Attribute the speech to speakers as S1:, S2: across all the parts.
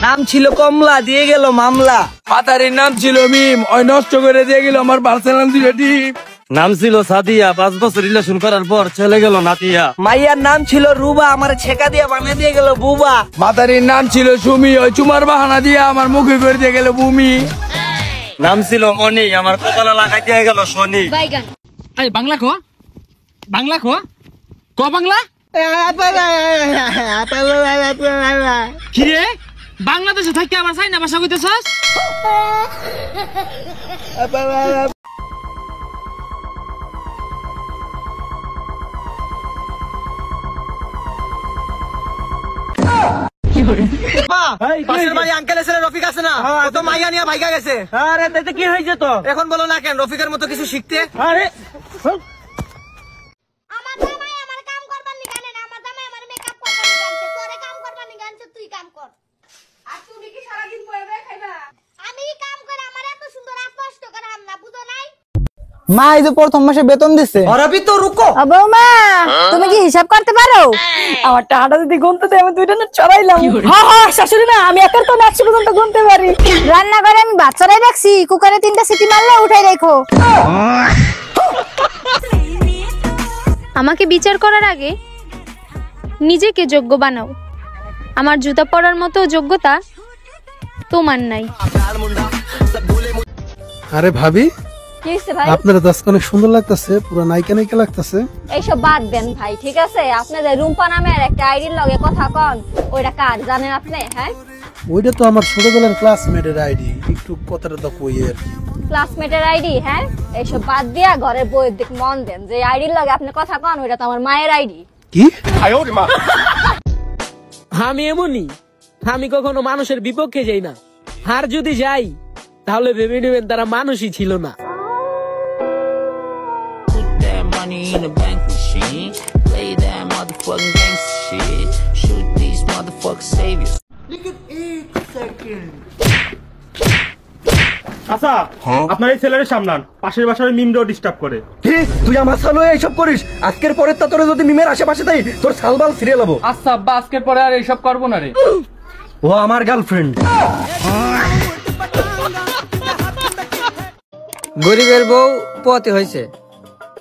S1: নাম ছিল কমলা, দিয়ে গেল মামলা।
S2: মাতারির নাম ছিল মিম, ওই নষ্ট করে দিয়ে গেল আমার বার্সেলোনা টিম।
S3: নাম ছিল সাদিয়া, 5 বছর রিলেশন করার পর চলে গেল নাতিয়া।
S1: মাইয়ার নাম ছিল রুবা, আমার ছেকা দিয়ে বানিয়ে দিয়ে গেল বুবা।
S2: মাতারির নাম ছিল সুমি, ওই চুমার বাহানা দিয়ে আমার মুখে করে দিয়ে গেল ভূমি।
S3: নাম ছিল মনি, আমার কপালে লাগাই দিয়ে গেল শনি।
S4: বাংলা কো, বাংলা কো, ক বাংলা কি রে? বাংলাদেশে থাকি আবার চাইনা ভাষা কইতেছস?
S1: রফিক আছে না, তো মাইয়া নিয়ে ভাইগা গেছে। আরে তাতে কি হয়েছে তো এখন বলো না কেন? রফিকের মতো কিছু শিখতে। আরে
S5: মা এই যে প্রথম মাসে বেতন দিচ্ছে।
S1: অরবি তো রুকো।
S6: বৌমা তুমি কি হিসাব করতে পারো? আমার টাকাটা যদি গুনতে দেয় আমি 2টা নোট চড়াইলাম। হ্যাঁ হ্যাঁ শাশুড়ি না, আমি একার তো 100 পর্যন্ত গুনতে পারি। রান্নাঘরে আমি ভাত চড়াই রাখছি, কুকারে 3টা সিটি মারলে উঠাই রেখো।
S7: আমাকে বিচার করার আগে নিজেকে যোগ্য বানাও। আমার জুতা পরার মতো যোগ্যতা তোমার নাই।
S8: আরে ভাবি,
S6: কি হইছে ভাই?
S8: আপনার তো আজকে অনেক সুন্দর লাগতেছে, পুরো নায়িকা নায়িকা লাগতেছে।
S6: এইসব বাদ দেন ভাই, ঠিক আছে? আপনাদের রুম্পা নামের একটা আইডির লগে কথা কন, ওইটা কার জানেন আপনি? হ্যাঁ,
S8: ওইটা তো আমার ছোটবেলার ক্লাসমেটের আইডি, একটু কথাটা তো কই আর কি।
S6: ক্লাসমেটের আইডি? হ্যাঁ, এইসব বাদ দিয়া ঘরের বইয়ের দিক মন দেন। যে আইডির লগে আপনি কথা কন, ওইটা তো আমার মায়ের আইডি।
S8: কি?
S4: আমি এমনই, আমি কখনো মানুষের বিপক্ষে যাই না। আর যদি যাই তাহলে ভেবে নেবেন তারা মানুষই ছিল না।
S9: In a bank machine, play that motherfucking gangsta shit, shoot these motherfucking saviors.
S10: আচ্ছা, আপনার এই ছেলের সামলান, পাশের বাসার মিমটাও ডিস্টার্ব করে।
S1: তুই আমার সাল হয়ে এইসব করিস? আজকের পরের তা তোরে যদি মিমের আশেপাশে তাই তোর সালবাল ছিঁড়ে লাবো।
S4: আচ্ছা আব্বা, আজকের পরে আর এইসব করবো না রে।
S1: ও আমার গার্লফ্রেন্ড। গরিবের বউ পথে হয়েছে,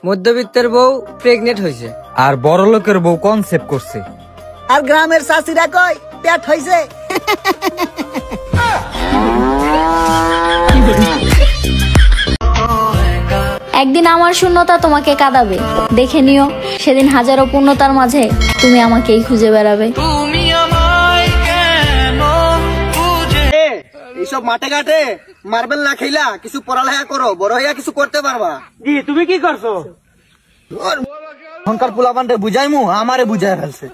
S1: মধ্যবিত্তের বউ প্রেগনেন্ট হয়েছে,
S3: আর বড় লোকের বউ কনসেপ্ট করছে,
S1: আর গ্রামের চাষিরা কয় পেট হয়েছে।
S6: একদিন আমার শূন্যতা তোমাকে কাঁদাবে, দেখে নিও সেদিন হাজারো পূর্ণতার মাঝে তুমি আমাকেই খুঁজে বেড়াবে।
S1: এইসব মাঠে ঘাটে মার্বেল না খেলা কিছু পড়ালেখা করো, বড় হইয়া কিছু করতে পারবা। জি, তুমি কি করছো? এখনকার পোলাপানটা বুঝাইমু, আমারে বুঝাই ফেলছে।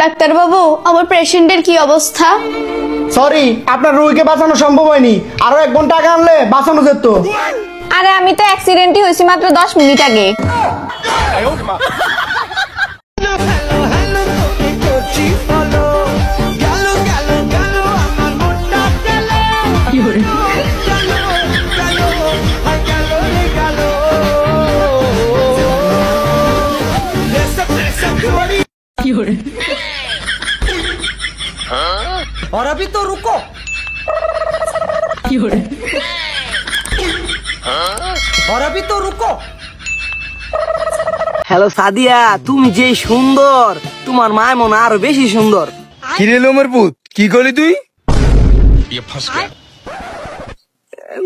S6: ডাক্তার বাবু, আমার পেশেন্টের কি অবস্থা?
S5: সরি, আপনার রোগীকে বাঁচানো সম্ভব হয়নি, আরো 1 ঘন্টা আগে আনলে বাঁচানো যেত।
S6: আরে আমি তো অ্যাক্সিডেন্টই হয়েছি মাত্র 10 মিনিট আগে।
S1: और अभी तो रुको। और अभी तो रुको। হ্যালো সাদিয়া, তুমি যে সুন্দর, তোমার মায় মনে আরো বেশি সুন্দর।
S2: কিরে লোমের পুত, কি করলি তুই?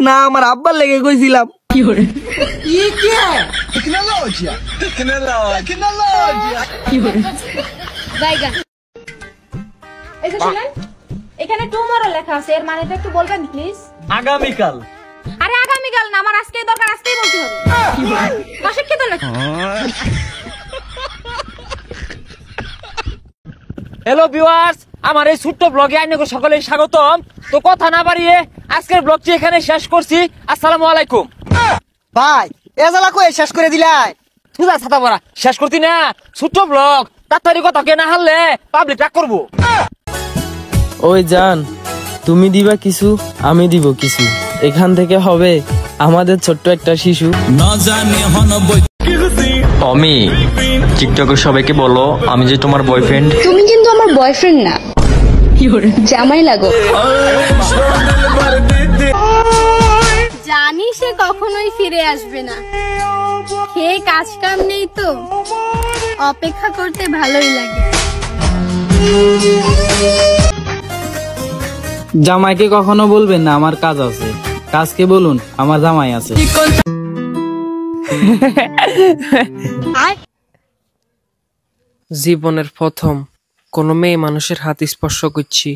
S1: না, আমার আব্বার লেগে কইছিলাম।
S6: এখানে টুমরো লেখা আছে, এর মানেটা একটু বলবেন প্লিজ?
S3: আগামীকাল।
S6: আরে আগামীকাল না, আমার আজকেই দরকার, আজকেই বলতে হবে। অশিক্ষিত লোক।
S4: হ্যালো ভিউয়ার্স, আমার এই ছোট্ট ব্লগে আপনাদের সকলে স্বাগতম। তো কথা না বাড়িয়ে আজকের ব্লগটি এখানে শেষ করছি। আসসালামু আলাইকুম।
S1: ভাই এজালা কই শেষ করে দিলাই?
S4: তুই ছাতা পড়া শেষ করতি না, ছোট্ট ব্লগ, তাড়াতাড়ি কথা কে না হারলে পাবলিক রাগ করবো।
S11: ওই জান, তুমি দিবা কিছু, আমি দিব কিছু, এখান থেকে হবে আমাদের ছোট্ট একটা শিশু।
S12: অমি, টিকটকে সবাইকে বলো আমি যে তোমার বয়ফ্রেন্ড।
S6: তুমি কিন্তু আমার বয়ফ্রেন্ড না। জামাই লাগো। জানি সে কখনোই ফিরে আসবে না, খেয়ে কাজ কাম নেই তো অপেক্ষা করতে ভালোই লাগে।
S11: জামাইকে কখনো বলবেন না আমার কাজ আছে, কাজকে বলুন আমার জামাই আছে।
S12: জীবনের প্রথম কোন মেয়ে মানুষের হাত স্পর্শ করছি।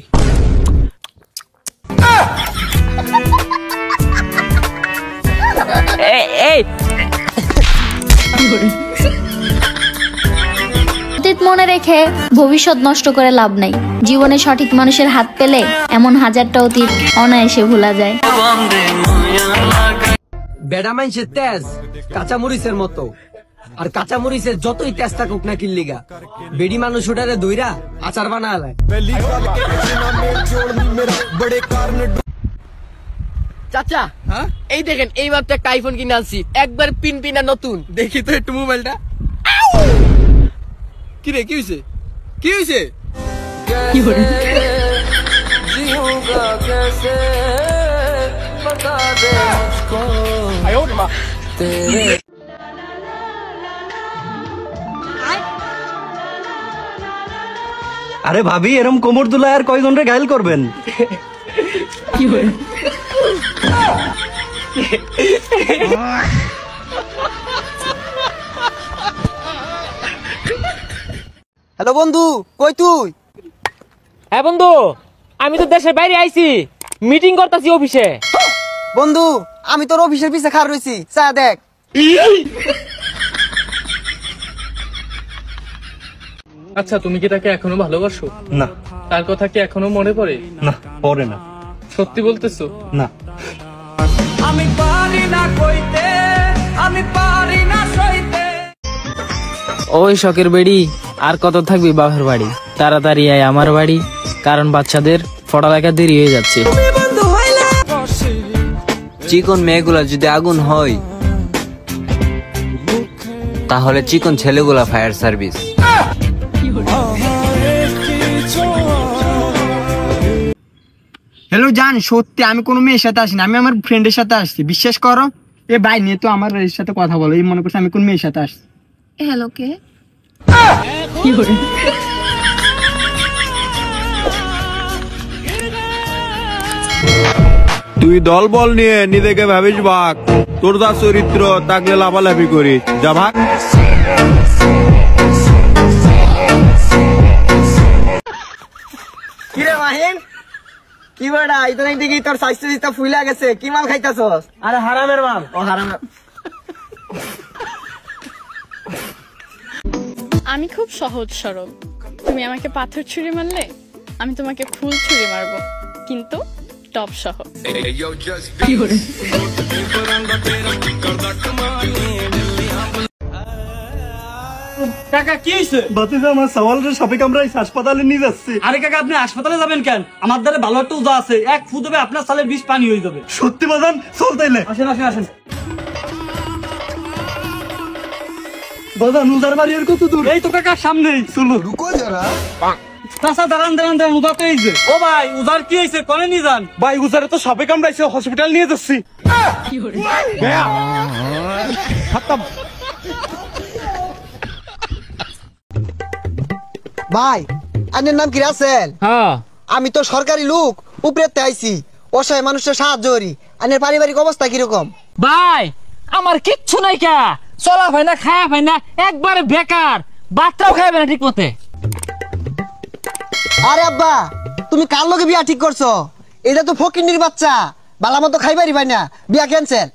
S6: অতীত মনে রেখে ভবিষ্যৎ নষ্ট করে লাভ নাই। জীবনে সঠিক মানুষের হাত পেলে এমন হাজারটা অতীত অনায়াসে ভোলা যায়।
S1: বেডা মাইনসের তেজ কাঁচা মরিচের মতো, আর কাঁচা মরিচের যতই তেজ থাকুক না কিল্লিগা, বেডি মানুষ ওটারে দইরা আচার বানায়।
S4: চাচা এই দেখেন এইবার তো একটা আইফোন কিনে আনছি, একবার পিন পিনা নতুন।
S2: দেখি তো একটু মোবাইলটা। কি রে, কি হয়েছে? কি হয়েছে?
S1: আরে ভাবি, এরম কোমর দুলায় আর কয়জন রে ঘায়ল করবেন? হ্যালো বন্ধু, কই তুই?
S4: হ্যাঁ বন্ধু, আমি তো দেশের বাইরে আইছি, মিটিং করতেছি অফিসে।
S1: বন্ধু, আমি তোর অফিসের পিছে খাড় রইছি, চা দেখ।
S11: আচ্ছা, তুমি কি তাকে এখনো ভালোবাসো?
S10: না।
S11: তার কথা কি এখনো মনে পড়ে?
S10: না, পরে না।
S11: সত্যি বলতেছো?
S10: না।
S2: আমি পারি না কইতে, আমি পারি না সইতে।
S11: ওই শখের বেড়ি, আর কত থাকবি বাপের বাড়ি? তাড়াতাড়ি আয় আমার বাড়ি, কারণ বাচ্চাদের পড়ালেখা দেরি হয়ে যাচ্ছে।
S3: চিকন মেয়েগুলা যদি আগুন হয়, তাহলে চিকন ছেলেগুলা ফায়ার সার্ভিস।
S5: হ্যালো জান, সত্যি আমি কোনো মেয়ের সাথে আসিনি, আমি আমার ফ্রেন্ডের সাথে আসছি, বিশ্বাস করো। এ ভাই নিয়ে তো আমার এর সাথে কথা বলো, এই মনে করছে আমি কোন মেয়ের সাথে আসছি।
S6: হ্যালো কে?
S2: তুই দল বল নিয়ে নিজেকে ভাবিস ভাগ, তোর যা চরিত্র তাকে লাফালাফি করিস, যা ভাগ।
S1: কিরে মাহিন, কি বেড়া ইদানিং দেখি তোর স্বাস্থ্য ফুইলা গেছে, কি মাল খাইতাছস?
S5: আরে হারামের মাল।
S1: ও হারাম।
S7: আমি খুব সহজ সরল, তুমি আমাকে পাথর ছুঁড়ে মারলে আমি তোমাকে ফুল ছুঁড়ে মারবো, কিন্তু টপ সহ।
S10: কাকা কি হয়েছে?
S5: বাতিজা আমার সওয়ালের সাপে কামড়াই হাসপাতালে নিয়ে যাচ্ছে।
S10: আরে কাকা, আপনি হাসপাতালে যাবেন কেন? আমার দ্বারা ভালো একটা উজা আছে, এক ফু দেবে আপনার সালের বিষ পানি হয়ে যাবে।
S5: সত্যি বাজান, চল তাইলে।
S10: আসেন আসেন আসেন।
S5: বাজান উজার বাড়ি আর কত দূর?
S10: এই তো কাকা সামনেই, চলো। চাচা দাঁড়ান দাঁড়ান দাঁড়ান, উজা তো এই যে। ও ভাই, উজার কি হয়েছে? কনে নিয়ে যান।
S5: ভাই উজারে তো সাপে কামড়াইছে, হসপিটাল নিয়ে যাচ্ছি।
S1: ভাই, আপনার নাম কি রাসেল?
S4: হ্যাঁ,
S1: আমি তো সরকারি লোক, উপরেতে আইছি, অসহায় মানুষের সাহায্য করি। আপনার পারিবারিক অবস্থা কিরকম?
S4: ভাই আমার কিচ্ছু নাই, কা চলা ভাই না, খায়া ভাই না, একবারে বেকার, বাচ্চাও খাইবে না ঠিক মতে।
S1: আরে আব্বা, তুমি কার লগে বিয়া ঠিক করছো? এটা তো ফকিন্নির বাচ্চা, বালা মতো খাইবারি ভাই না, বিয়া ক্যান্সেল।